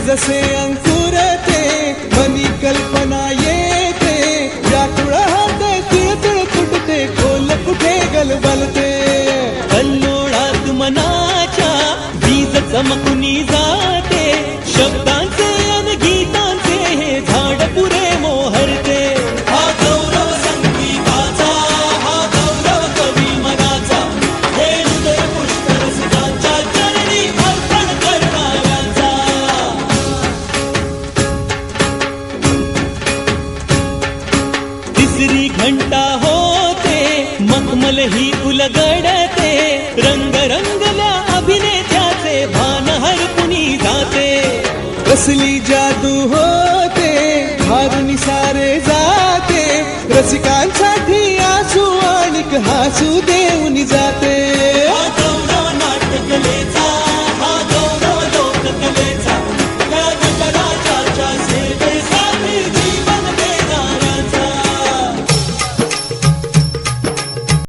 जसे अंकुरते मनी कल्पना येते व्याकुळ हात तिळतिळ फुटते खोल कुठे गलबलते कल्लोळात मनाच्या बीज चमकुनी जाते शब्दांचे अन गीतांचे हे झाड पुरे मोहरते हा गौरव संगीताचा हा गौरव कवी मनाचा हे हृदय पुष्कर सुधाच्या चरणी अर्पण करणाऱ्याचा तिसरी घंटा होते मखमल ही उलगडते रंग रंगल्या अभिनेत्याचे भान हरपुनी जाते कसली जादू होते हारुनी सारे जाते रसिकांसाठी आसू आणिक हसू देऊन जाते